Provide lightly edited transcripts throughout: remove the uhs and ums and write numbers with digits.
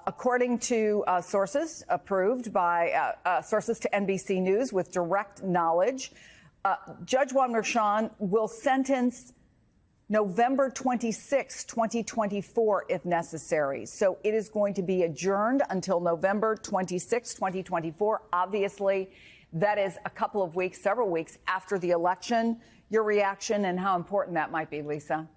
According to sources approved by sources to NBC News with direct knowledge, Judge Juan Merchan will sentence November 26, 2024, if necessary. So it is going to be adjourned until November 26, 2024. Obviously, that is a couple of weeks, several weeks after the election. Your reaction and how important that might be, Lisa?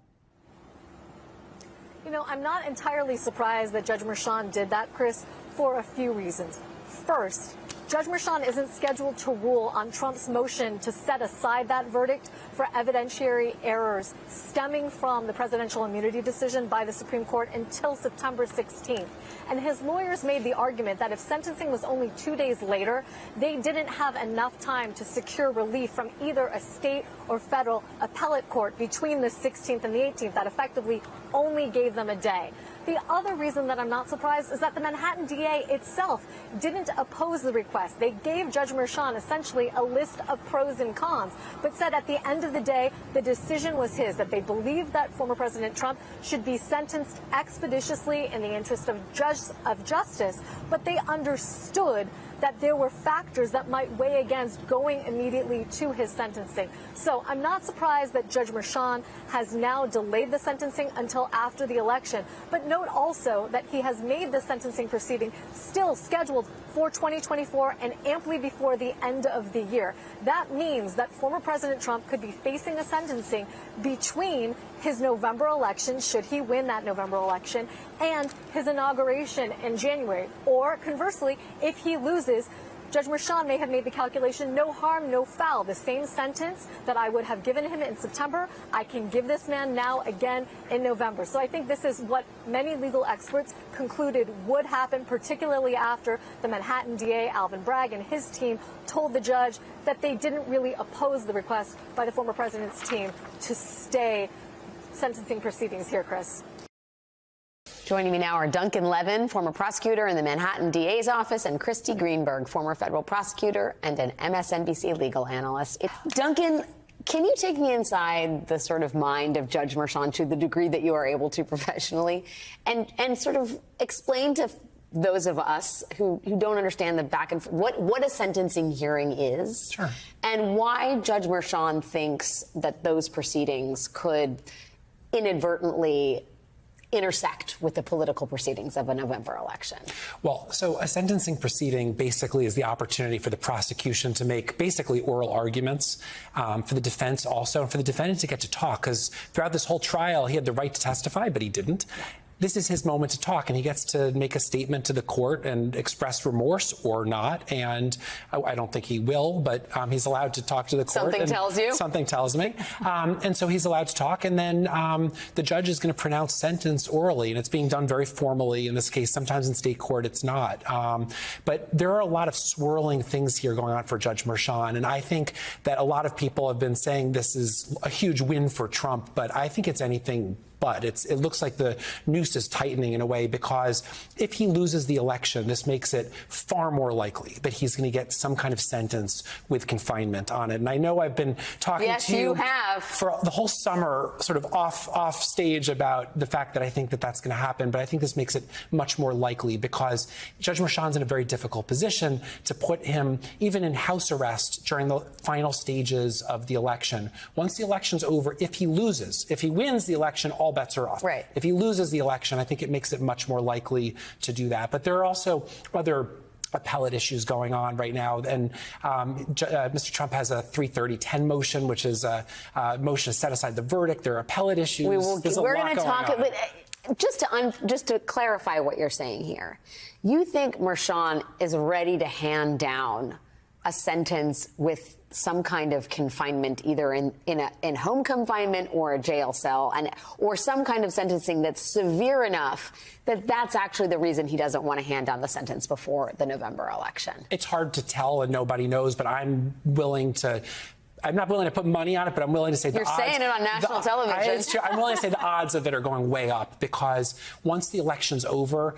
You know, I'm not entirely surprised that Judge Merchan did that, Chris, for a few reasons. First, Judge Merchan isn't scheduled to rule on Trump's motion to set aside that verdict for evidentiary errors stemming from the presidential immunity decision by the Supreme Court until September 16th. And his lawyers made the argument that if sentencing was only 2 days later, they didn't have enough time to secure relief from either a state or federal appellate court between the 16th and the 18th. That effectively only gave them a day. The other reason that I'm not surprised is that the Manhattan DA itself didn't oppose the request. They gave Judge Merchan essentially a list of pros and cons, but said at the end of the day, the decision was his, that they believed that former President Trump should be sentenced expeditiously in the interest of justice, but they understood that there were factors that might weigh against going immediately to his sentencing. So I'm not surprised that Judge Merchan has now delayed the sentencing until after the election. But note also that he has made the sentencing proceeding still scheduled for 2024 and amply before the end of the year. That means that former President Trump could be facing a sentencing between his November election, should he win that November election, and his inauguration in January. Or conversely, if he loses, Judge Merchan may have made the calculation, no harm, no foul. The same sentence that I would have given him in September, I can give this man now again in November. So I think this is what many legal experts concluded would happen, particularly after the Manhattan DA, Alvin Bragg, and his team told the judge that they didn't really oppose the request by the former president's team to stay sentencing proceedings here, Chris. Joining me now are Duncan Levin, former prosecutor in the Manhattan DA's office, and Christy Greenberg, former federal prosecutor and an MSNBC legal analyst. Duncan, can you take me inside the sort of mind of Judge Merchan to the degree that you are able to professionally and sort of explain to those of us who don't understand the back and forth what a sentencing hearing is? Sure. And why Judge Merchan thinks that those proceedings could inadvertently intersect with the political proceedings of a November election? Well, so a sentencing proceeding basically is the opportunity for the prosecution to make basically oral arguments, for the defense also, and for the defendant to get to talk, because throughout this whole trial, he had the right to testify, but he didn't. This is his moment to talk, and he gets to make a statement to the court and express remorse or not. And I don't think he will, but he's allowed to talk to the court. Something tells you? Something tells me. And so he's allowed to talk. And then the judge is going to pronounce sentence orally, and it's being done very formally in this case. Sometimes in state court, it's not. But there are a lot of swirling things here going on for Judge Merchan. And I think that a lot of people have been saying this is a huge win for Trump, but I think it's anything but. It looks like the noose is tightening in a way, because if he loses the election, this makes it far more likely that he's going to get some kind of sentence with confinement on it. And I know I've been talking to you for the whole summer, sort of off stage, about the fact that I think that that's going to happen. But I think this makes it much more likely, because Judge Merchan's in a very difficult position to put him even in house arrest during the final stages of the election. Once the election's over, if he loses, if he wins the election, all bets are off. Right. If he loses the election, I think it makes it much more likely to do that. But there are also other appellate issues going on right now. And Mr. Trump has a 330-10 motion, which is a motion to set aside the verdict. There are appellate issues. We're going to talk. But just to clarify what you're saying here, you think Merchan is ready to hand down a sentence with some kind of confinement, either in home confinement or a jail cell, or some kind of sentencing that's severe enough that that's actually the reason he doesn't want to hand down the sentence before the November election? It's hard to tell, and nobody knows, but I'm not willing to put money on it, but I'm willing to say You're saying it on national television. It's true. I'm willing to say the odds of it are going way up, because once the election's over,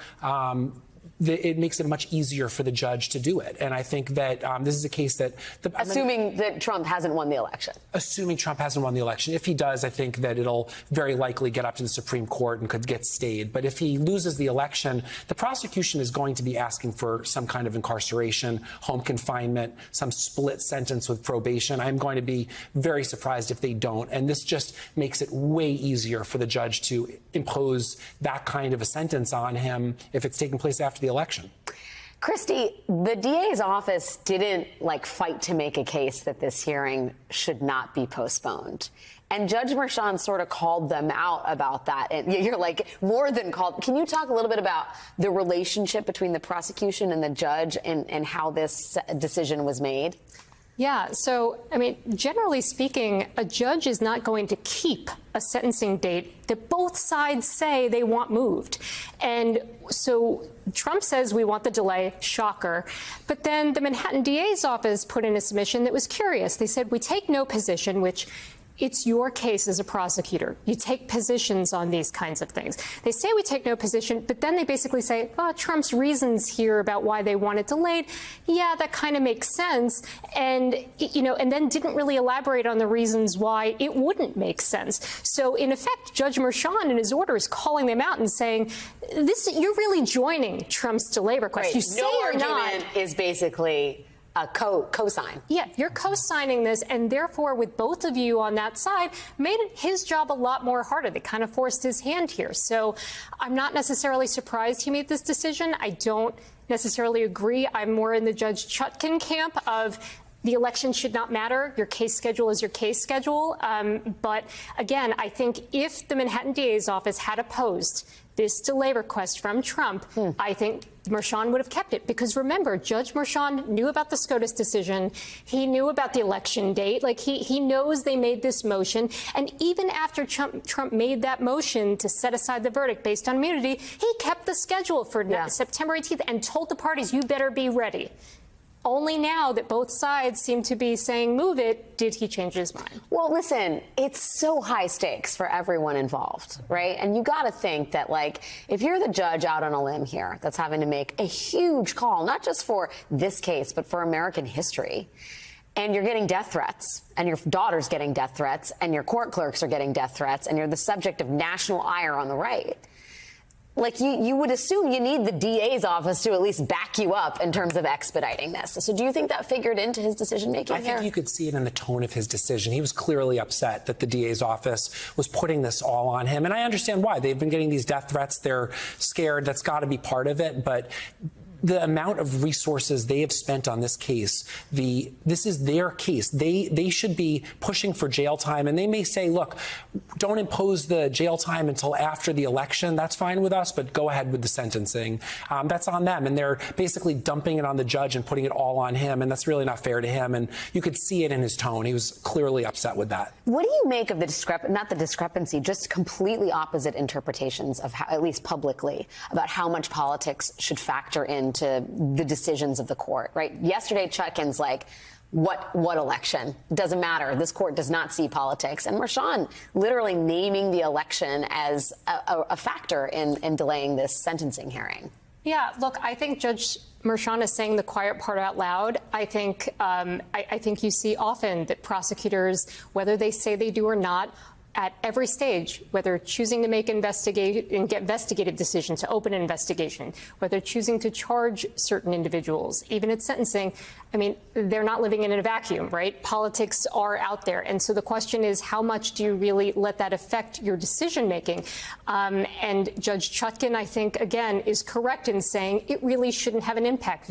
it makes it much easier for the judge to do it. And I think that this is a case that... Assuming that Trump hasn't won the election. Assuming Trump hasn't won the election. If he does, I think that it'll very likely get up to the Supreme Court and could get stayed. But if he loses the election, the prosecution is going to be asking for some kind of incarceration, home confinement, some split sentence with probation. I'm going to be very surprised if they don't. And this just makes it way easier for the judge to impose that kind of a sentence on him if it's taking place after the election. Christy, the DA's office didn't fight to make a case that this hearing should not be postponed. And Judge Merchan sort of called them out about that. And you're more than called. Can you talk a little bit about the relationship between the prosecution and the judge and how this decision was made? Yeah. So, I mean, generally speaking, a judge is not going to keep a sentencing date that both sides say they want moved. And so Trump says we want the delay, shocker. But then the Manhattan DA's office put in a submission that was curious. They said, we take no position, which it's your case as a prosecutor. You take positions on these kinds of things. They say we take no position, but then they basically say, oh, Trump's reasons here about why they want it delayed, yeah, that kind of makes sense. And, and then didn't really elaborate on the reasons why it wouldn't make sense. So in effect, Judge Merchan in his order is calling them out and saying, you're really joining Trump's delay request. Right. You say no or argument not, is basically a co-sign. Yeah, you're co-signing this, and therefore, with both of you on that side, made his job a lot more harder. They kind of forced his hand here. So I'm not necessarily surprised he made this decision. I don't necessarily agree. I'm more in the Judge Chutkan camp of the election should not matter. Your case schedule is your case schedule. But again, I think if the Manhattan DA's office had opposed this delay request from Trump, I think Merchan would have kept it. Because remember, Judge Merchan knew about the SCOTUS decision. He knew about the election date. He knows they made this motion. And even after Trump made that motion to set aside the verdict based on immunity, he kept the schedule for September 18th and told the parties, you better be ready. Only now that both sides seem to be saying move it, did he change his mind? Well, listen, it's so high stakes for everyone involved, right? And you got to think that, if you're the judge out on a limb here that's having to make a huge call, not just for this case, but for American history, and you're getting death threats, and your daughter's getting death threats, and your court clerks are getting death threats, and you're the subject of national ire on the right. You would assume you need the DA's office to at least back you up in terms of expediting this. So do you think that figured into his decision-making I think you could see it in the tone of his decision. He was clearly upset that the DA's office was putting this all on him. And I understand why. They've been getting these death threats. They're scared. That's got to be part of it. But the amount of resources they have spent on this case, this is their case. They should be pushing for jail time, and they may say, look, don't impose the jail time until after the election. That's fine with us, but go ahead with the sentencing. That's on them, and they're basically dumping it on the judge and putting it all on him, and that's really not fair to him, and you could see it in his tone. He was clearly upset with that. What do you make of not the discrepancy, just completely opposite interpretations of how, at least publicly, about how much politics should factor into the decisions of the court, right? Yesterday, Chutkan's what election? Doesn't matter. This court does not see politics. And Merchan literally naming the election as a factor in delaying this sentencing hearing. Yeah, look, I think Judge Merchan is saying the quiet part out loud. I think you see often that prosecutors, whether they say they do or not, at every stage, whether choosing to make investigative decisions to open an investigation, whether choosing to charge certain individuals, even at sentencing, I mean, they're not living in a vacuum, right? Politics are out there. And so the question is, how much do you really let that affect your decision making? And Judge Chutkan, I think, again, is correct in saying it really shouldn't have an impact.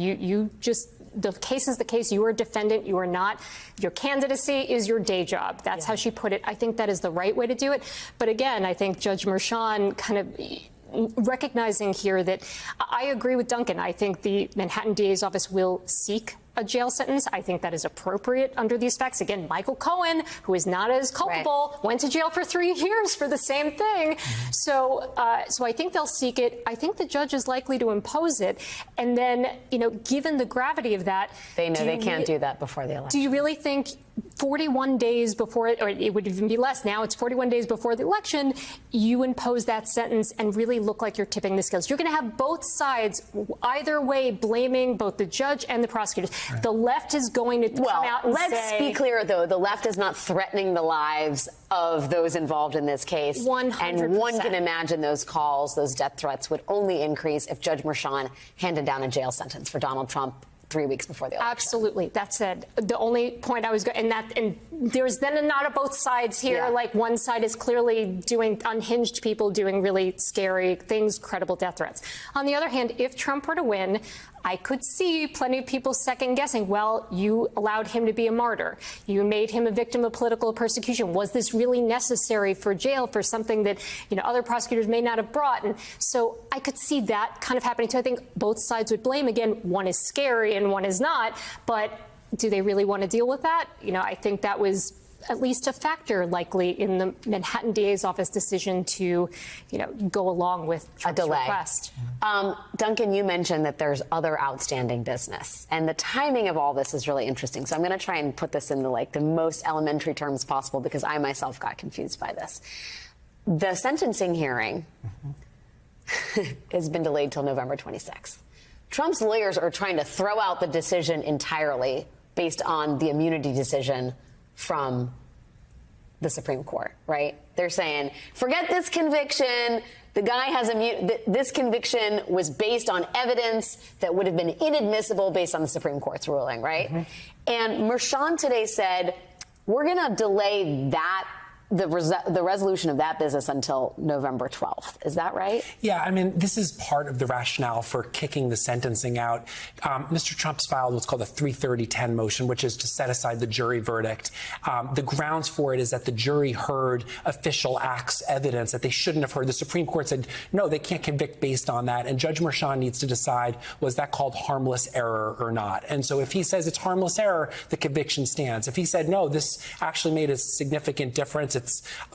The case is the case. You are a defendant. You are not. Your candidacy is your day job. That's how she put it. I think that is the right way to do it. But again, I think Judge Merchan kind of recognizing here that I agree with Duncan. I think the Manhattan DA's office will seek a jail sentence. I think that is appropriate under these facts. Again, Michael Cohen, who is not as culpable, went to jail for 3 years for the same thing. So I think they'll seek it. I think the judge is likely to impose it. And then, given the gravity of that, they know they can't do that before the election. Do you really think 41 days before it, or it would even be less now, it's 41 days before the election, you impose that sentence and really look like you're tipping the scales? You're going to have both sides, either way, blaming both the judge and the prosecutors. Right. The left is going to come out and say... Let's be clear, though. The left is not threatening the lives of those involved in this case. 100%. And one can imagine those calls, those death threats would only increase if Judge Merchan handed down a jail sentence for Donald Trump 3 weeks before the election. Absolutely. That said, the only point I was going, and there's then a nod of both sides here. Yeah. Like one side is clearly doing unhinged people doing really scary things, credible death threats. On the other hand, if Trump were to win, I could see plenty of people second guessing, well, you allowed him to be a martyr. You made him a victim of political persecution. Was this really necessary for jail for something that, other prosecutors may not have brought? And so I could see that kind of happening too. I think both sides would blame. Again, one is scary and one is not. But do they really want to deal with that? I think that was at least a factor likely in the Manhattan DA's office decision to, go along with Trump's request. Duncan, you mentioned that there's other outstanding business, and the timing of all this is really interesting. So I'm going to try and put this in the most elementary terms possible because I myself got confused by this. The sentencing hearing has been delayed till November 26th. Trump's lawyers are trying to throw out the decision entirely based on the immunity decision from the Supreme Court, right? They're saying, forget this conviction. The guy has this conviction was based on evidence that would have been inadmissible based on the Supreme Court's ruling, right? And Merchan today said, we're going to delay that, the resolution of that business until November 12th. Is that right? Yeah, I mean, this is part of the rationale for kicking the sentencing out. Mr. Trump's filed what's called a 330-10 motion, which is to set aside the jury verdict. The grounds for it is that the jury heard official acts evidence that they shouldn't have heard. The Supreme Court said, no, they can't convict based on that. And Judge Merchan needs to decide, was that called harmless error or not? And so if he says it's harmless error, the conviction stands. If he said, no, this actually made a significant difference,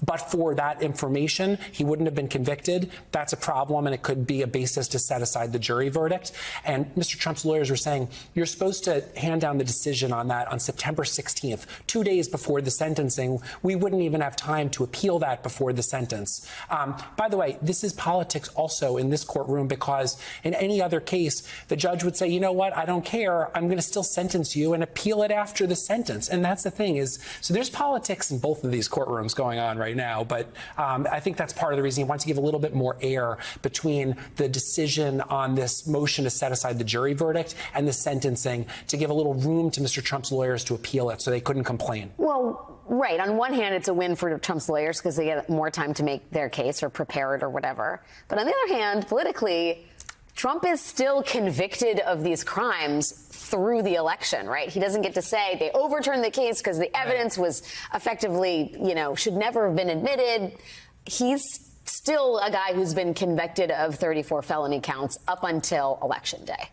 but for that information, he wouldn't have been convicted. That's a problem, and it could be a basis to set aside the jury verdict. And Mr. Trump's lawyers were saying, you're supposed to hand down the decision on that on September 16th, 2 days before the sentencing. We wouldn't even have time to appeal that before the sentence. By the way, this is politics also in this courtroom, because in any other case, the judge would say, you know what, I don't care. I'm going to still sentence you and appeal it after the sentence. And that's the thing is, so there's politics in both of these courtrooms going on right now. But I think that's part of the reason he wants to give a little bit more air between the decision on this motion to set aside the jury verdict and the sentencing, to give a little room to Mr. Trump's lawyers to appeal it so they couldn't complain. Well, right. On one hand, it's a win for Trump's lawyers because they get more time to make their case or prepare it or whatever. But on the other hand, politically, Trump is still convicted of these crimes through the election, right? He doesn't get to say they overturned the case because the evidence was effectively, should never have been admitted. He's still a guy who's been convicted of 34 felony counts up until Election Day.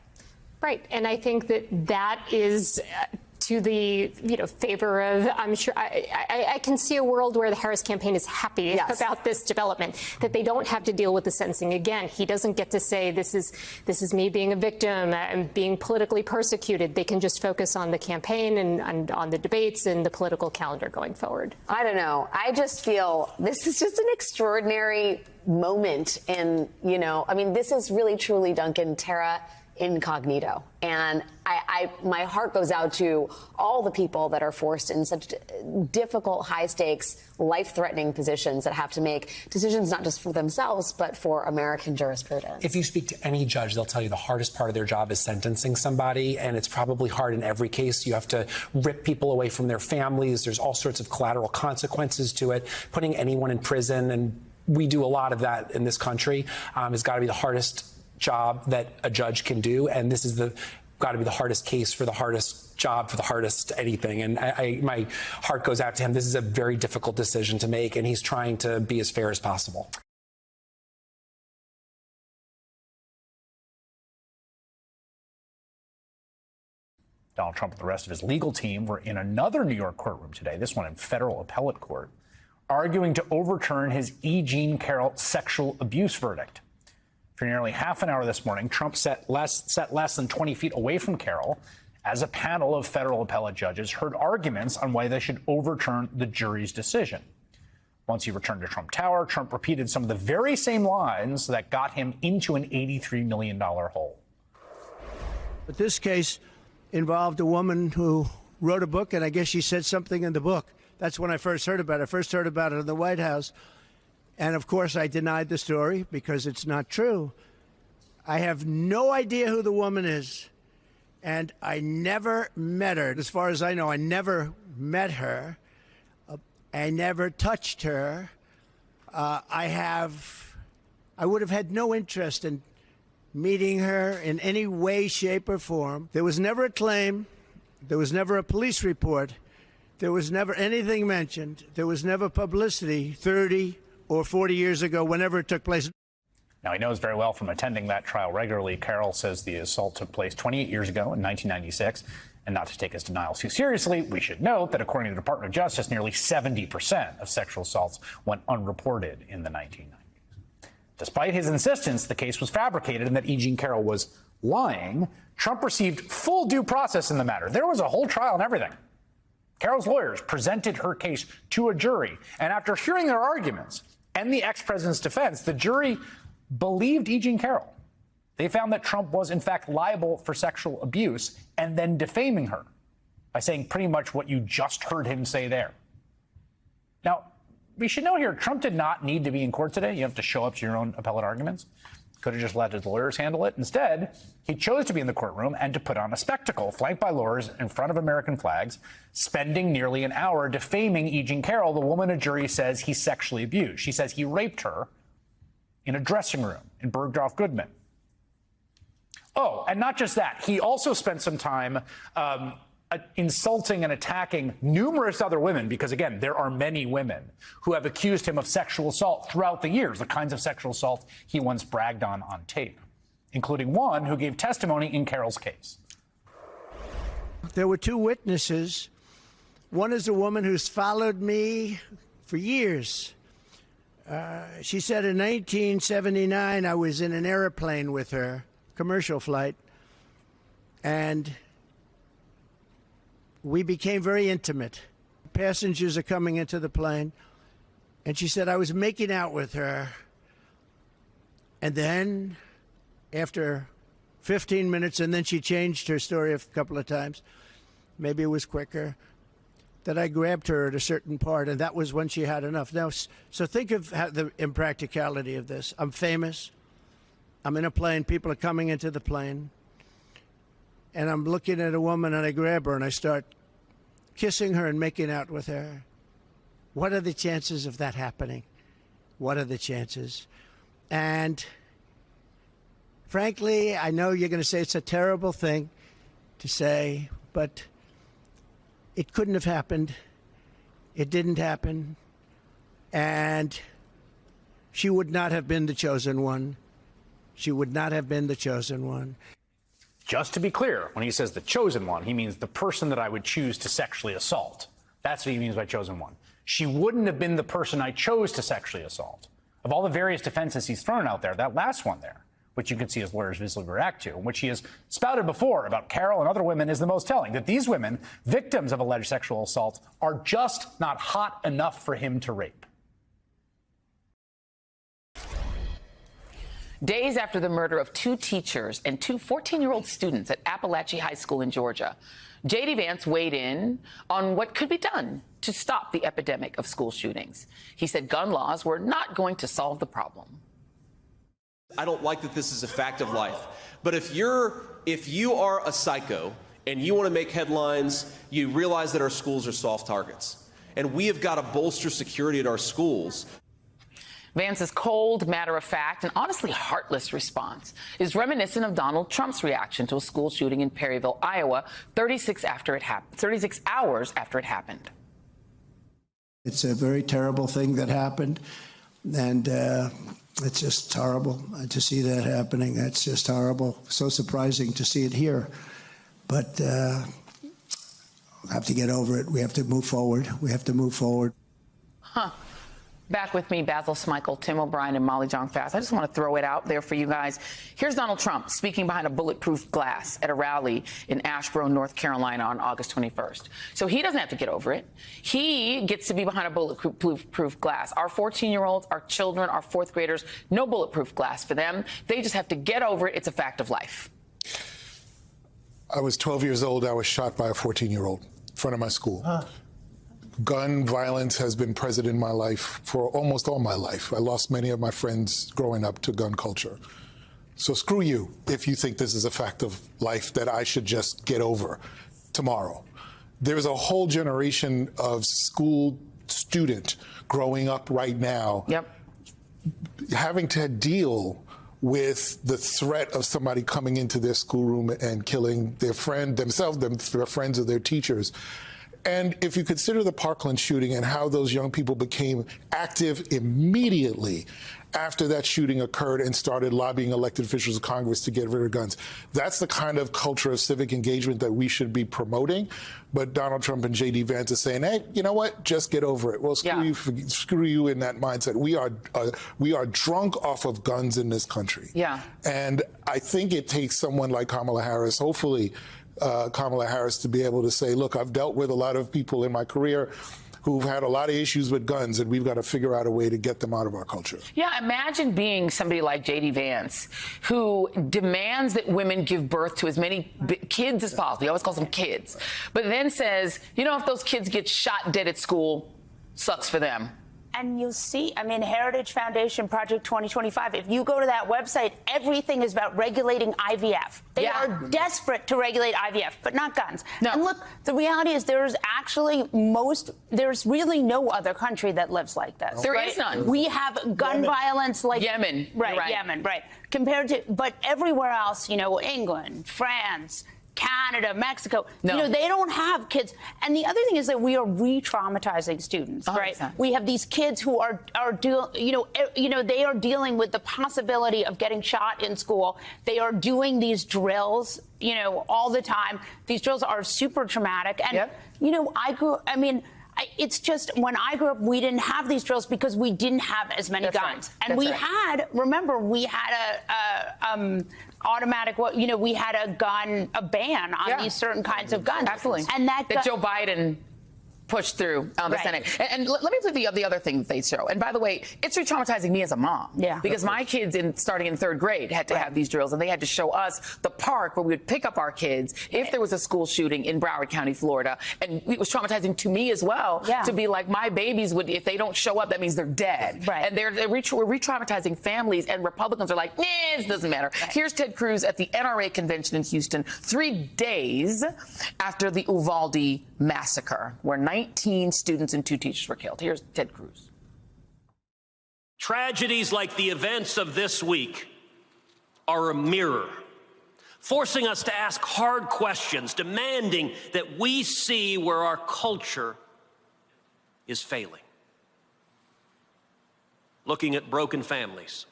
Right. And I think that is to the favor of, I'm sure I can see a world where the Harris campaign is happy about this development, that they don't have to deal with the sentencing again. He doesn't get to say this is me being a victim and being politically persecuted. They can just focus on the campaign and on the debates and the political calendar going forward. I don't know. I just feel this is just an extraordinary moment. And, this is really, truly, Duncan, terra incognito. And my heart goes out to all the people that are forced in such difficult, high-stakes, life-threatening positions that have to make decisions not just for themselves, but for American jurisprudence. If you speak to any judge, they'll tell you the hardest part of their job is sentencing somebody, and it's probably hard in every case. You have to rip people away from their families. There's all sorts of collateral consequences to it. Putting anyone in prison, and we do a lot of that in this country, has got to be the hardest job that a judge can do, and this is got to be the hardest case for the hardest job for the hardest anything. And my heart goes out to him. This is a very difficult decision to make, and he's trying to be as fair as possible. Donald Trump and the rest of his legal team were in another New York courtroom today, this one in federal appellate court, arguing to overturn his E. Jean Carroll sexual abuse verdict. For nearly half an hour this morning, Trump sat less than 20 feet away from Carroll as a panel of federal appellate judges heard arguments on why they should overturn the jury's decision. Once he returned to Trump Tower, Trump repeated some of the very same lines that got him into an $83 million hole. But this case involved a woman who wrote a book, and I guess she said something in the book. That's when I first heard about it. I first heard about it in the White House. And, of course, I denied the story because it's not true. I have no idea who the woman is, and I never met her. As far as I know, I never met her. I never touched her. I would have had no interest in meeting her in any way, shape, or form. There was never a claim. There was never a police report. There was never anything mentioned. There was never publicity 30 or 40 years ago, whenever it took place. Now, he knows very well from attending that trial regularly. Carroll says the assault took place 28 years ago in 1996. And not to take his denials too seriously, we should note that according to the Department of Justice, nearly 70% of sexual assaults went unreported in the 1990s. Despite his insistence the case was fabricated and that E. Jean Carroll was lying, Trump received full due process in the matter. There was a whole trial and everything. Carroll's lawyers presented her case to a jury, and after hearing their arguments and the ex-president's defense, the jury believed E. Jean Carroll. They found that Trump was, in fact, liable for sexual abuse and then defaming her by saying pretty much what you just heard him say there. Now, we should note here, Trump did not need to be in court today. You have to show up to your own appellate arguments. Could have just let his lawyers handle it. Instead, he chose to be in the courtroom and to put on a spectacle, flanked by lawyers in front of American flags, spending nearly an hour defaming E. Jean Carroll, the woman a jury says he sexually abused. She says he raped her in a dressing room in Bergdorf Goodman. Oh, and not just that. He also spent some time insulting and attacking numerous other women, because, again, there are many women who have accused him of sexual assault throughout the years, the kinds of sexual assault he once bragged on tape, including one who gave testimony in Carroll's case. There were two witnesses. One is a woman who's followed me for years. She said in 1979 I was in an airplane with her, commercial flight, and we became very intimate. Passengers are coming into the plane, and she said I was making out with her, and then after 15 minutes, and then she changed her story a couple of times, maybe it was quicker, that I grabbed her at a certain part, and that was when she had enough. Now, so think of the impracticality of this. I'm famous. I'm in a plane. People are coming into the plane. And I'm looking at a woman, and I grab her, and I start kissing her and making out with her. What are the chances of that happening? What are the chances? And frankly, I know you're going to say it's a terrible thing to say, but it couldn't have happened. It didn't happen. And she would not have been the chosen one. She would not have been the chosen one. Just to be clear, when he says the chosen one, he means the person that I would choose to sexually assault. That's what he means by chosen one. She wouldn't have been the person I chose to sexually assault. Of all the various defenses he's thrown out there, that last one there, which you can see his lawyers visibly react to, and which he has spouted before about Carroll and other women, is the most telling, that these women, victims of alleged sexual assault, are just not hot enough for him to rape. Days after the murder of two teachers and two 14-year-old students at Appalachia High School in Georgia, J.D. Vance weighed in on what could be done to stop the epidemic of school shootings. He said gun laws were not going to solve the problem. I don't like that this is a fact of life, but if you are a psycho and you want to make headlines, you realize that our schools are soft targets, and we have got to bolster security at our schools. Vance's cold, matter-of-fact, and honestly heartless response is reminiscent of Donald Trump's reaction to a school shooting in Perryville, Iowa, 36 hours after it happened. It's a very terrible thing that happened, and it's just horrible to see that happening. That's just horrible. So surprising to see it here. But have to get over it. We have to move forward. We have to move forward. Back with me, Basil Smikle, Tim O'Brien, and Molly Jong-Fast. I just want to throw it out there for you guys. Here's Donald Trump speaking behind a bulletproof glass at a rally in Asheboro, North Carolina on August 21st. So he doesn't have to get over it. He gets to be behind a bulletproof glass. Our 14-year-olds, our children, our fourth graders, no bulletproof glass for them. They just have to get over it. It's a fact of life. I was 12 years old. I was shot by a 14-year-old in front of my school. Gun violence has been present in my life for almost all my life. I lost many of my friends growing up to gun culture. So screw you if you think this is a fact of life that I should just get over tomorrow. There's a whole generation of school student growing up right now having to deal with the threat of somebody coming into their schoolroom and killing their friend, themselves, their friends, or their teachers. And if you consider the Parkland shooting and how those young people became active immediately after that shooting occurred and started lobbying elected officials of Congress to get rid of guns, that's the kind of culture of civic engagement that we should be promoting. But Donald Trump and J.D. Vance are saying, hey, you know what? Just get over it. Well, screw you in that mindset. We are drunk off of guns in this country. And I think it takes someone like Kamala Harris, hopefully, Kamala Harris, to be able to say, look, I've dealt with a lot of people in my career who've had a lot of issues with guns, and we've got to figure out a way to get them out of our culture. Yeah, imagine being somebody like J.D. Vance, who demands that women give birth to as many kids as possible. He always calls them kids. But then says, you know, if those kids get shot dead at school, sucks for them. And you'll see, I mean, Heritage Foundation Project 2025, if you go to that website, everything is about regulating IVF. They are desperate to regulate IVF, but not guns. And look, the reality is there's really no other country that lives like this. There is none. We have gun violence like Yemen. Right, Yemen, right. Compared to, but everywhere else, you know, England, France, Canada, Mexico, you know, they don't have kids. And the other thing is that we are re-traumatizing students, right? We have these kids who are they are dealing with the possibility of getting shot in school. They are doing these drills, you know, all the time. These drills are super traumatic. And, you know, it's just when I grew up, we didn't have these drills because we didn't have as many guns. And we had a automatic, we had a ban on these certain kinds of guns. Absolutely. And that Joe Biden pushed through the Senate. And let me play the other thing that they show. And by the way, it's re-traumatizing me as a mom. Because my kids, starting in third grade, had to have these drills, and they had to show us the park where we would pick up our kids if there was a school shooting in Broward County, Florida. And it was traumatizing to me as well to be like, my babies would, if they don't show up, that means they're dead. And we're re-traumatizing families, and Republicans are like, nah, it doesn't matter. Here's Ted Cruz at the NRA convention in Houston 3 days after the Uvalde massacre, where 19 students and 2 teachers were killed. Here's Ted Cruz. Tragedies like the events of this week are a mirror, forcing us to ask hard questions, demanding that we see where our culture is failing. Looking at broken families,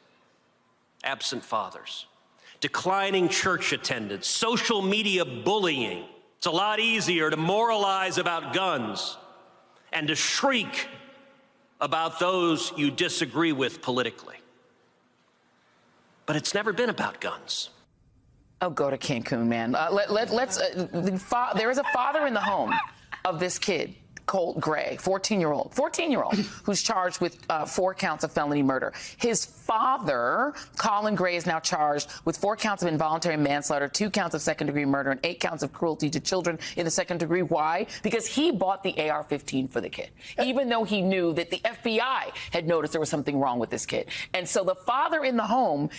absent fathers, declining church attendance, social media bullying. It's a lot easier to moralize about guns and to shriek about those you disagree with politically. But it's never been about guns. Oh, go to Cancun, man. There is a father in the home of this kid, Colt Gray, 14-year-old, who's charged with 4 counts of felony murder. His father, Colin Gray, is now charged with 4 counts of involuntary manslaughter, 2 counts of second-degree murder, and 8 counts of cruelty to children in the second degree. Why? Because he bought the AR-15 for the kid, even though he knew that the FBI had noticed there was something wrong with this kid. And so the father in the home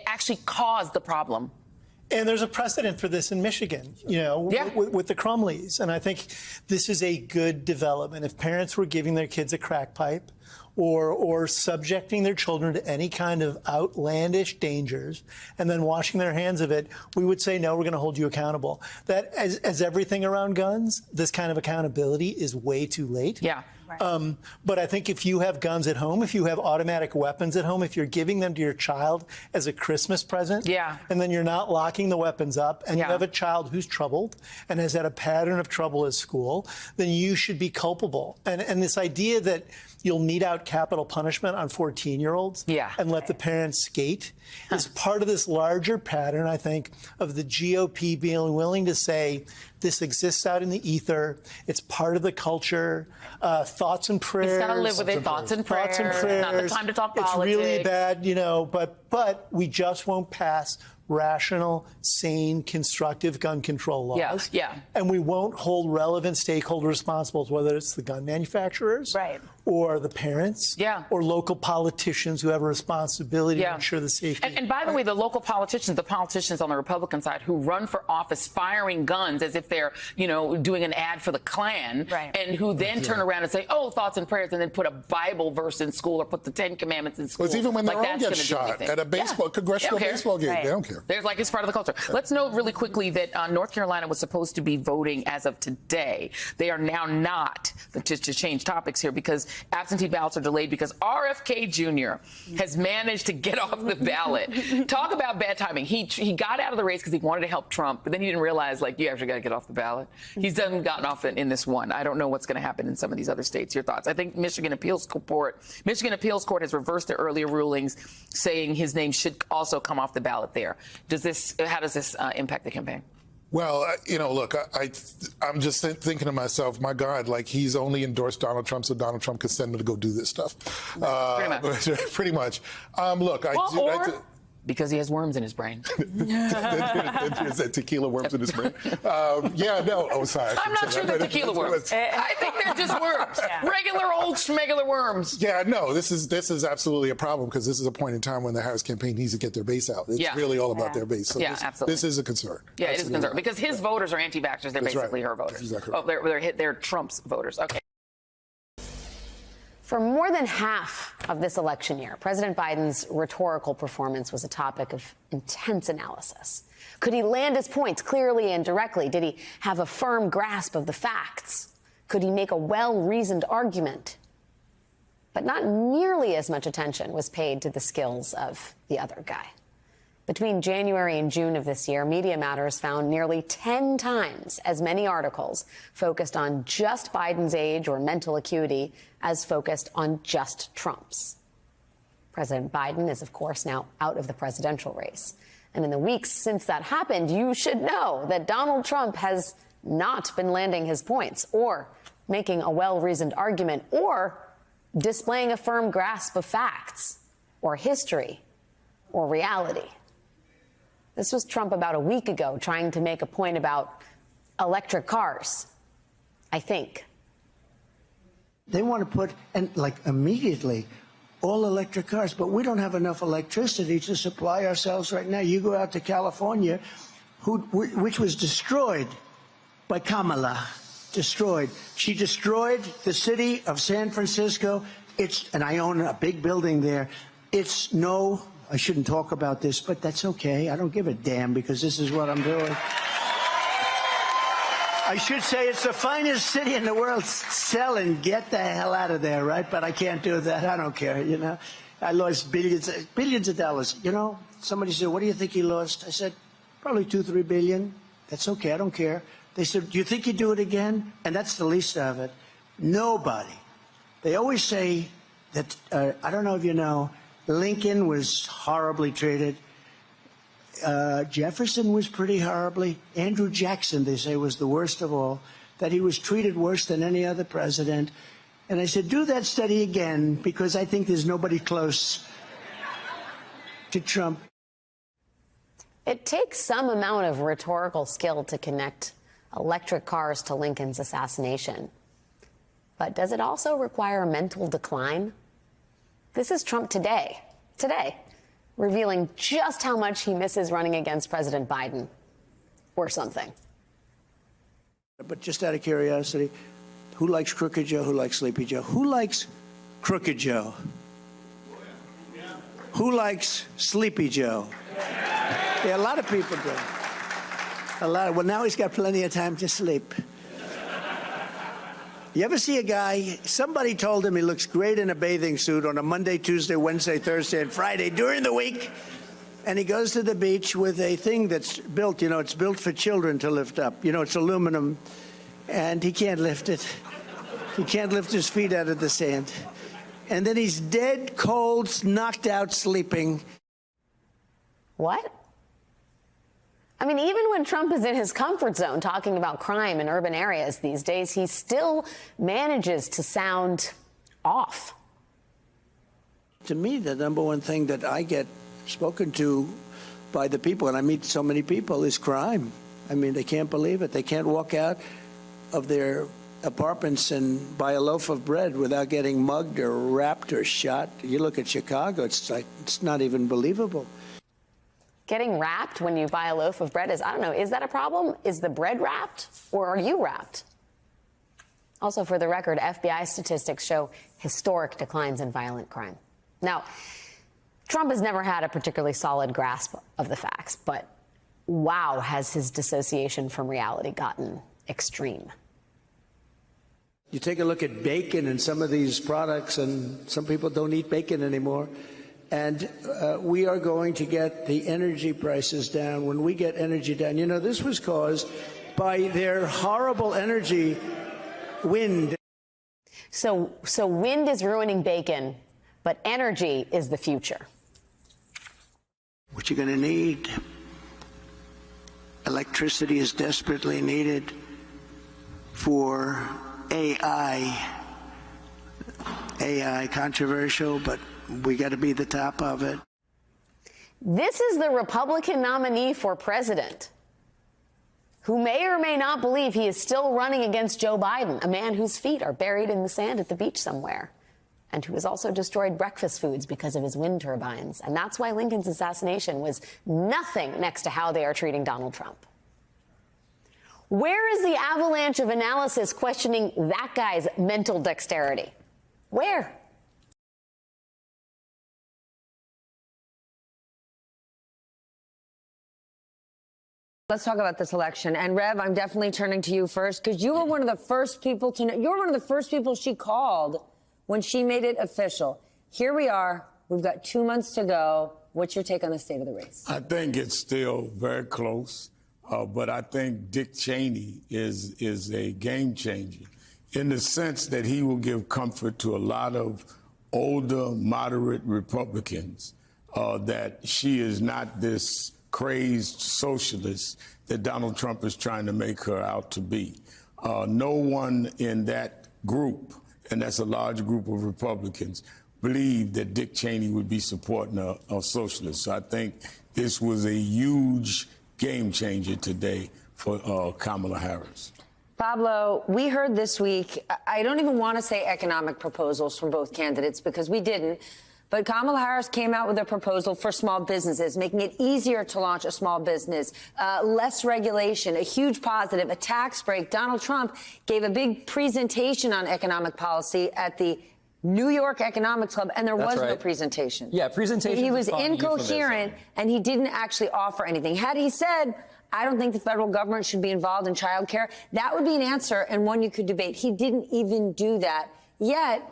actually caused the problem. And there's a precedent for this in Michigan, with the Crumleys. And I think this is a good development. If parents were giving their kids a crack pipe or subjecting their children to any kind of outlandish dangers and then washing their hands of it, we would say, no, we're going to hold you accountable. That, as everything around guns, this kind of accountability is way too late. Yeah. But I think if you have guns at home, if you have automatic weapons at home, if you're giving them to your child as a Christmas present, and then you're not locking the weapons up, and you have a child who's troubled and has had a pattern of trouble at school, then you should be culpable. And this idea that you'll mete out capital punishment on 14-year-olds and let the parents skate is part of this larger pattern, I think, of the GOP being willing to say, this exists out in the ether. It's part of the culture. Thoughts and prayers. He's got to live with it. Thoughts and prayers. Not the time to talk politics. It's really bad, but we just won't pass rational, sane, constructive gun control laws. And we won't hold relevant stakeholders responsible, whether it's the gun manufacturers or the parents or local politicians who have a responsibility to ensure the safety. And by the way, the local politicians, the politicians on the Republican side who run for office firing guns as if they're, doing an ad for the Klan, and who then turn around and say, oh, thoughts and prayers, and then put a Bible verse in school or put the Ten Commandments in school. Well, even when their own gets shot at a baseball, congressional baseball game, they don't care. There's it's part of the culture. Let's note really quickly that North Carolina was supposed to be voting as of today. They are now not, just to change topics here, because absentee ballots are delayed because RFK Jr. has managed to get off the ballot. Talk about bad timing. He got out of the race because he wanted to help Trump, but then he didn't realize, you actually got to get off the ballot. He's gotten off in this one. I don't know what's going to happen in some of these other states. Your thoughts? I think Michigan Appeals Court has reversed their earlier rulings, saying his name should also come off the ballot there. How does this impact the campaign? Well, look, I'm just thinking to myself, my God, he's only endorsed Donald Trump so Donald Trump could send him to go do this stuff. Pretty much. Look, because he has worms in his brain. There's that tequila worms in his brain. Oh, sorry. I'm not sure they're tequila worms. I think they're just worms. Regular old schmegular worms. Yeah, no, this is absolutely a problem because this is a point in time when the Harris campaign needs to get their base out. It's really all about their base. So absolutely. This is a concern. Yeah, it is a concern because his voters are anti-vaxxers. They're basically her voters. Exactly. Oh, they're Trump's voters. Okay. For more than half of this election year, President Biden's rhetorical performance was a topic of intense analysis. Could he land his points clearly and directly? Did he have a firm grasp of the facts? Could he make a well-reasoned argument? But not nearly as much attention was paid to the skills of the other guy. Between January and June of this year, Media Matters found nearly 10 times as many articles focused on just Biden's age or mental acuity as focused on just Trump's. President Biden is, of course, now out of the presidential race. And in the weeks since that happened, you should know that Donald Trump has not been landing his points or making a well-reasoned argument or displaying a firm grasp of facts or history or reality. This was Trump about a week ago trying to make a point about electric cars, I think. They want to put, immediately, all electric cars, but we don't have enough electricity to supply ourselves right now. You go out to California, which was destroyed by Kamala, destroyed. She destroyed the city of San Francisco. And I own a big building there. I shouldn't talk about this, but that's okay. I don't give a damn because this is what I'm doing. I should say it's the finest city in the world. Sell and get the hell out of there, right? But I can't do that. I don't care, I lost billions of dollars. Somebody said, what do you think he lost? I said, probably $2-3 billion. That's okay. I don't care. They said, do you think you'd do it again? And that's the least of it. Nobody. They always say that, I don't know if you know, Lincoln was horribly treated. Jefferson was pretty horribly. Andrew Jackson, they say, was the worst of all, that he was treated worse than any other president. And I said, do that study again, because I think there's nobody close to Trump. It takes some amount of rhetorical skill to connect electric cars to Lincoln's assassination. But does it also require mental decline? This is Trump today, revealing just how much he misses running against President Biden or something. But just out of curiosity, who likes Crooked Joe? Who likes Sleepy Joe? Who likes Crooked Joe? Who likes Sleepy Joe? Yeah, a lot of people do. Well, now he's got plenty of time to sleep. You ever see a guy, somebody told him he looks great in a bathing suit on a Monday, Tuesday, Wednesday, Thursday, and Friday during the week, and he goes to the beach with a thing that's built, it's built for children to lift up. It's aluminum, and he can't lift it. He can't lift his feet out of the sand. And then he's dead, cold, knocked out, sleeping. What? I mean, even when Trump is in his comfort zone talking about crime in urban areas these days, he still manages to sound off. To me, the number one thing that I get spoken to by the people, and I meet so many people, is crime. I mean, they can't believe it. They can't walk out of their apartments and buy a loaf of bread without getting mugged or rapped or shot. You look at Chicago, it's not even believable. Getting wrapped when you buy a loaf of bread is, I don't know, is that a problem? Is the bread wrapped or are you wrapped? Also, for the record, FBI statistics show historic declines in violent crime. Now, Trump has never had a particularly solid grasp of the facts, but wow, has his dissociation from reality gotten extreme. You take a look at bacon and some of these products, and some people don't eat bacon anymore. And we are going to get the energy prices down. When we get energy down, this was caused by their horrible energy wind. So wind is ruining bacon, but energy is the future. What you're going to need, electricity is desperately needed for AI. AI, controversial, but we got to be the top of it. This is the Republican nominee for president, who may or may not believe he is still running against Joe Biden, a man whose feet are buried in the sand at the beach somewhere, and who has also destroyed breakfast foods because of his wind turbines. And that's why Lincoln's assassination was nothing next to how they are treating Donald Trump. Where is the avalanche of analysis questioning that guy's mental dexterity? Where? Let's talk about this election. And Rev, I'm definitely turning to you first, because you were one of the first people to know. You were one of the first people she called when she made it official. Here we are. We've got 2 months to go. What's your take on the state of the race? I think it's still very close, but I think Dick Cheney is a game changer in the sense that he will give comfort to a lot of older, moderate Republicans that she is not this crazed socialist that Donald Trump is trying to make her out to be. No one in that group, and that's a large group of Republicans, believed that Dick Cheney would be supporting a socialist. So I think this was a huge game changer today for Kamala Harris. Pablo, we heard this week, I don't even want to say economic proposals from both candidates because we didn't. But Kamala Harris came out with a proposal for small businesses, making it easier to launch a small business, less regulation, a huge positive, a tax break. Donald Trump gave a big presentation on economic policy at the New York Economics Club, and there was no presentation. Yeah, presentation. He was incoherent, and he didn't actually offer anything. Had he said, I don't think the federal government should be involved in child care, that would be an answer and one you could debate. He didn't even do that. Yet,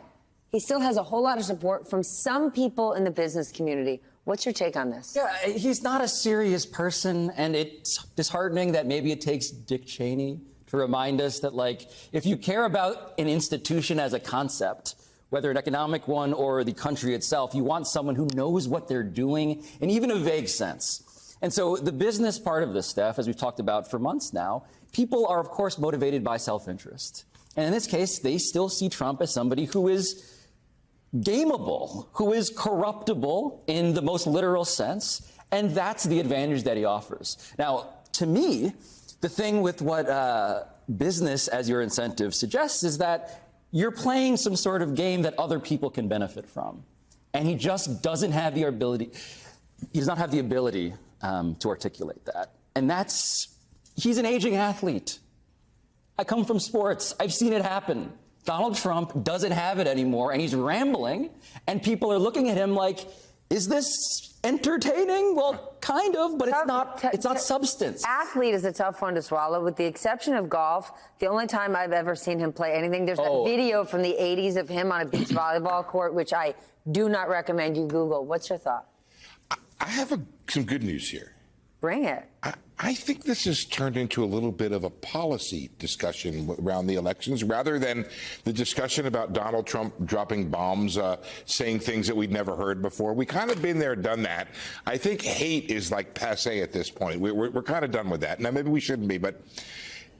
he still has a whole lot of support from some people in the business community. What's your take on this? Yeah, he's not a serious person, and it's disheartening that maybe it takes Dick Cheney to remind us that, like, if you care about an institution as a concept, whether an economic one or the country itself, you want someone who knows what they're doing in even a vague sense. And so the business part of this, Steph, as we've talked about for months now, people are, of course, motivated by self-interest. And in this case, they still see Trump as somebody who is gameable, who is corruptible in the most literal sense, and that's the advantage that he offers. Now, to me, the thing with what business as your incentive suggests is that you're playing some sort of game that other people can benefit from, and he just doesn't have the ability. He does not have the ability to articulate that, and he's an aging athlete. I come from sports. I've seen it happen. Donald Trump doesn't have it anymore, and he's rambling, and people are looking at him like, is this entertaining? Well, kind of, but it's not substance. Athlete is a tough one to swallow. With the exception of golf, the only time I've ever seen him play anything, there's that video from the 80s of him on a beach volleyball court, which I do not recommend you Google. What's your thought? I have some good news here. Bring it. I think this has turned into a little bit of a policy discussion around the elections rather than the discussion about Donald Trump dropping bombs, saying things that we'd never heard before. We kind of been there, done that. I think hate is like passé at this point. We're kind of done with that. Now, maybe we shouldn't be, but...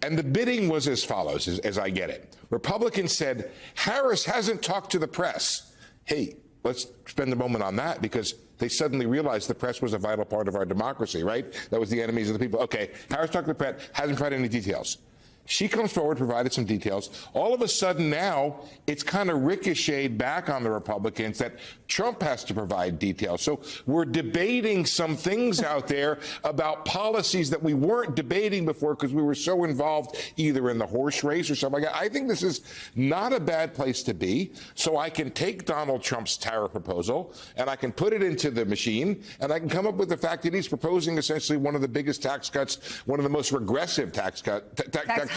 And the bidding was as follows, as I get it. Republicans said, Harris hasn't talked to the press. Hey, let's spend a moment on that because they suddenly realized the press was a vital part of our democracy, right? That was the enemies of the people. Okay, Harris talked to the press, hasn't provided any details. She comes forward, provided some details. All of a sudden now, it's kind of ricocheted back on the Republicans that Trump has to provide details. So we're debating some things out there about policies that we weren't debating before because we were so involved either in the horse race or something like that. I think this is not a bad place to be. So I can take Donald Trump's tariff proposal and I can put it into the machine and I can come up with the fact that he's proposing essentially one of the biggest tax cuts, one of the most regressive tax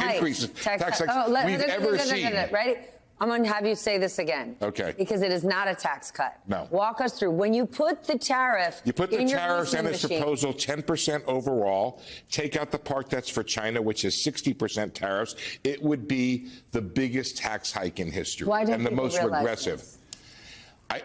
increases we've ever seen. Ready? I'm going to have you say this again. Okay. Because it is not a tax cut. No. Walk us through. When you put the tariff, you put the in tariffs your and its machine, proposal 10% overall, take out the part that's for China, which is 60% tariffs, it would be the biggest tax hike in history and the most regressive.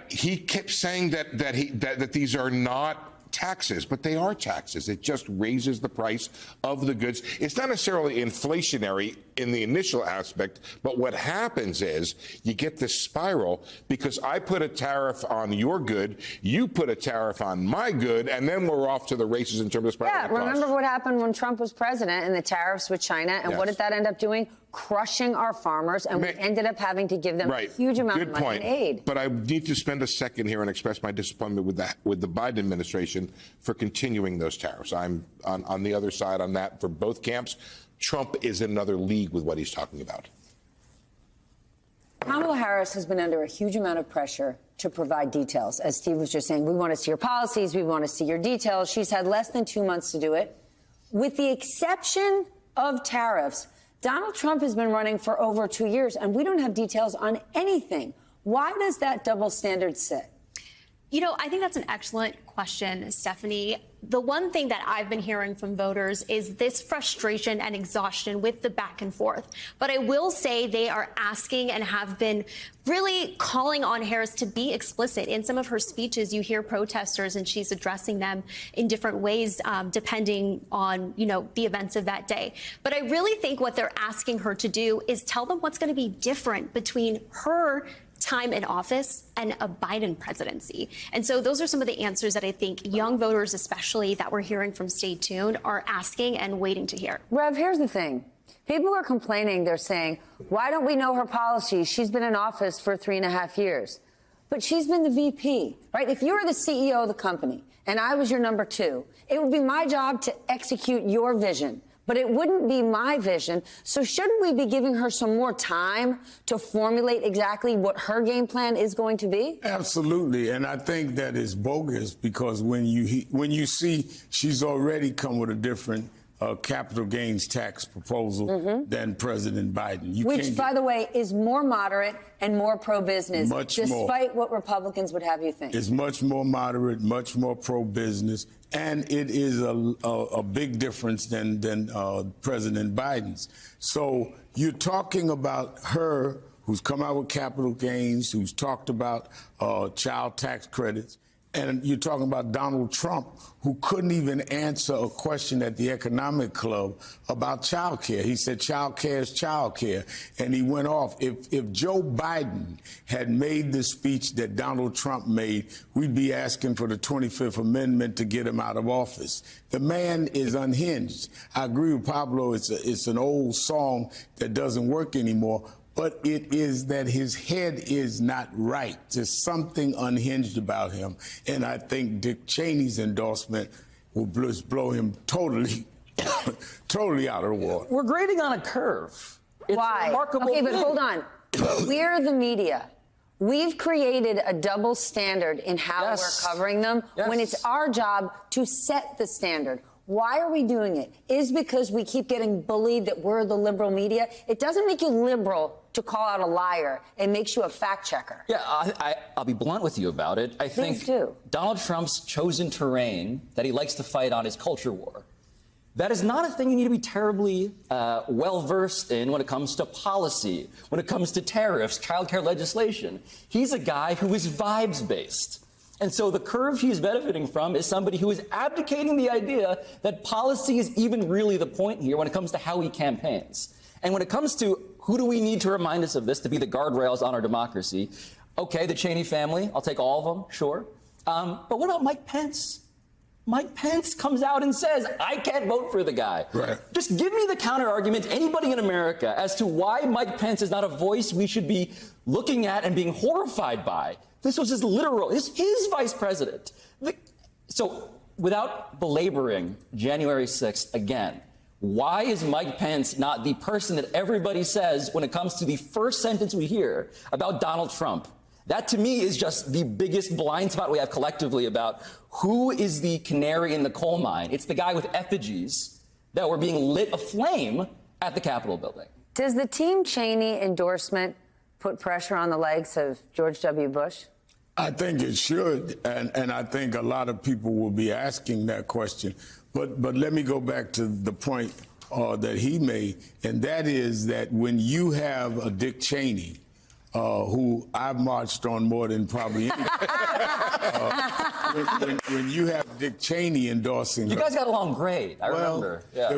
He kept saying that these are not taxes, but they are taxes. It just raises the price of the goods. It's not necessarily inflationary in the initial aspect, but what happens is you get this spiral because I put a tariff on your good, you put a tariff on my good, and then we're off to the races in terms of spiral. Yeah, remember what happened when Trump was president and the tariffs with China, and what did that end up doing? Crushing our farmers, and we ended up having to give them a huge amount of money in aid. But I need to spend a second here and express my disappointment with the Biden administration for continuing those tariffs. I'm on the other side on that for both camps. Trump is in another league with what he's talking about. Kamala Harris has been under a huge amount of pressure to provide details. As Steve was just saying, we want to see your policies, we want to see your details. She's had less than 2 months to do it. With the exception of tariffs, Donald Trump has been running for over 2 years, and we don't have details on anything. Why does that double standard sit? You know, I think that's an excellent question, Stephanie. The one thing that I've been hearing from voters is this frustration and exhaustion with the back and forth. But I will say they are asking and have been really calling on Harris to be explicit. In some of her speeches, you hear protesters and she's addressing them in different ways, depending on, the events of that day. But I really think what they're asking her to do is tell them what's going to be different between her time in office and a Biden presidency. And so those are some of the answers that I think young voters, especially that we're hearing from Stay Tuned, are asking and waiting to hear. Rev, here's the thing. People are complaining. They're saying, why don't we know her policies? She's been in office for 3.5 years. But she's been the VP, right? If you were the CEO of the company and I was your number 2, it would be my job to execute your vision. But it wouldn't be my vision. So shouldn't we be giving her some more time to formulate exactly what her game plan is going to be? Absolutely. And I think that is bogus because when you see she's already come with a different capital gains tax proposal than President Biden. Which, by the way, is more moderate and more pro-business, despite what Republicans would have you think. It's much more moderate, much more pro-business, and it is a big difference than President Biden's. So you're talking about her, who's come out with capital gains, who's talked about child tax credits. And you're talking about Donald Trump, who couldn't even answer a question at the Economic Club about child care. He said child care is child care. And he went off. If Joe Biden had made the speech that Donald Trump made, we'd be asking for the 25th Amendment to get him out of office. The man is unhinged. I agree with Pablo. It's an old song that doesn't work anymore. But it is that his head is not right. There's something unhinged about him. And I think Dick Cheney's endorsement will blow him totally out of the water. We're grading on a curve. It's Why? remarkable. Okay, but hold on. We're the media. We've created a double standard in how we're covering them when it's our job to set the standard. Why are we doing it? Is because we keep getting bullied that we're the liberal media? It doesn't make you liberal to call out a liar. It makes you a fact checker. Yeah, I'll be blunt with you about it. I think Donald Trump's chosen terrain that he likes to fight on is culture war. That is not a thing you need to be terribly well-versed in when it comes to policy, when it comes to tariffs, childcare legislation. He's a guy who is vibes-based. And so the curve he's benefiting from is somebody who is abdicating the idea that policy is even really the point here when it comes to how he campaigns. And when it comes to who do we need to remind us of this to be the guardrails on our democracy, okay, the Cheney family, I'll take all of them, sure. But what about Mike Pence? Mike Pence comes out and says, I can't vote for the guy. Right. Just give me the counter argument, anybody in America, as to why Mike Pence is not a voice we should be looking at and being horrified by. This was his vice president. So without belaboring January 6th again, why is Mike Pence not the person that everybody says when it comes to the first sentence we hear about Donald Trump? That, to me, is just the biggest blind spot we have collectively about who is the canary in the coal mine. It's the guy with effigies that were being lit aflame at the Capitol building. Does the Team Cheney endorsement put pressure on the legs of George W. Bush? I think it should, and I think a lot of people will be asking that question. But let me go back to the point that he made, and that is that when you have a Dick Cheney, who I've marched on more than probably any. When you have Dick Cheney endorsing you guys got along great. I remember. Yeah.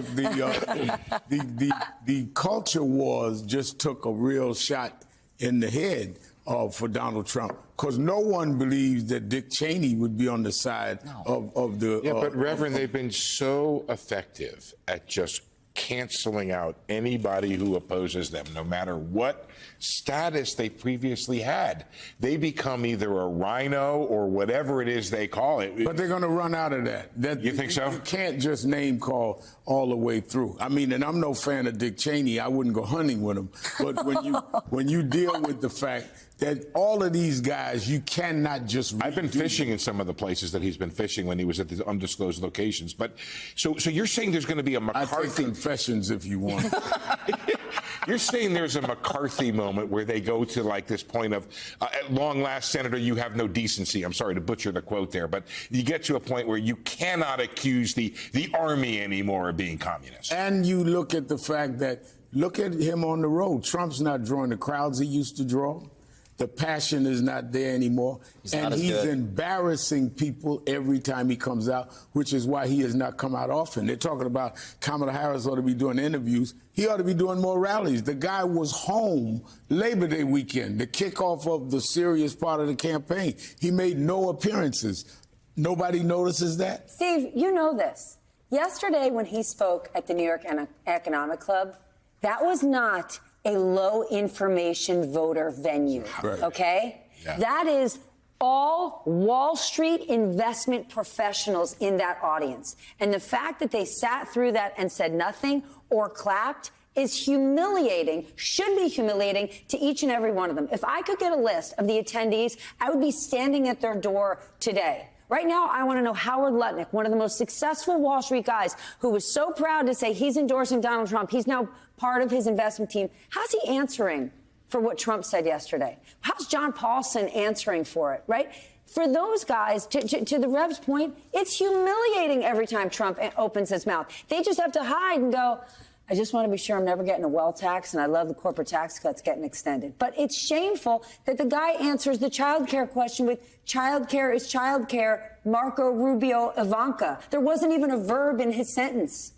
The culture wars just took a real shot in the head for Donald Trump, because no one believes that Dick Cheney would be on the side of the. Yeah, but Reverend, they've been so effective at just canceling out anybody who opposes them, no matter what status they previously had. They become either a rhino or whatever it is they call it. But they're going to run out of that. You think so? You can't just name call all the way through. I mean, and I'm no fan of Dick Cheney. I wouldn't go hunting with him. But when you deal with the fact that all of these guys, you cannot just. I've been fishing in some of the places that he's been fishing when he was at the undisclosed locations. But so you're saying there's going to be a McCarthy. I take confessions if you want. You're saying there's a McCarthy moment where they go to like this point of, at long last, Senator, you have no decency. I'm sorry to butcher the quote there, but you get to a point where you cannot accuse the army anymore of being communist. And you look at the fact that, look at him on the road. Trump's not drawing the crowds he used to draw. The passion is not there anymore. He's embarrassing people every time he comes out, which is why he has not come out often. They're talking about Kamala Harris ought to be doing interviews. He ought to be doing more rallies. The guy was home Labor Day weekend, the kickoff of the serious part of the campaign. He made no appearances. Nobody notices that? Steve, you know this. Yesterday when he spoke at the New York Economic Club, that was not a low information voter venue, okay? Yeah. That is all Wall Street investment professionals in that audience. And the fact that they sat through that and said nothing or clapped is humiliating, should be humiliating to each and every one of them. If I could get a list of the attendees, I would be standing at their door today. Right now, I want to know Howard Lutnick, one of the most successful Wall Street guys who was so proud to say he's endorsing Donald Trump. He's now part of his investment team. How's he answering for what Trump said yesterday? How's John Paulson answering for it, right? For those guys, to the Rev's point, it's humiliating every time Trump opens his mouth. They just have to hide and go, I just want to be sure I'm never getting a wealth tax, and I love the corporate tax cuts getting extended. But it's shameful that the guy answers the child care question with child care is child care, Marco Rubio Ivanka. There wasn't even a verb in his sentence.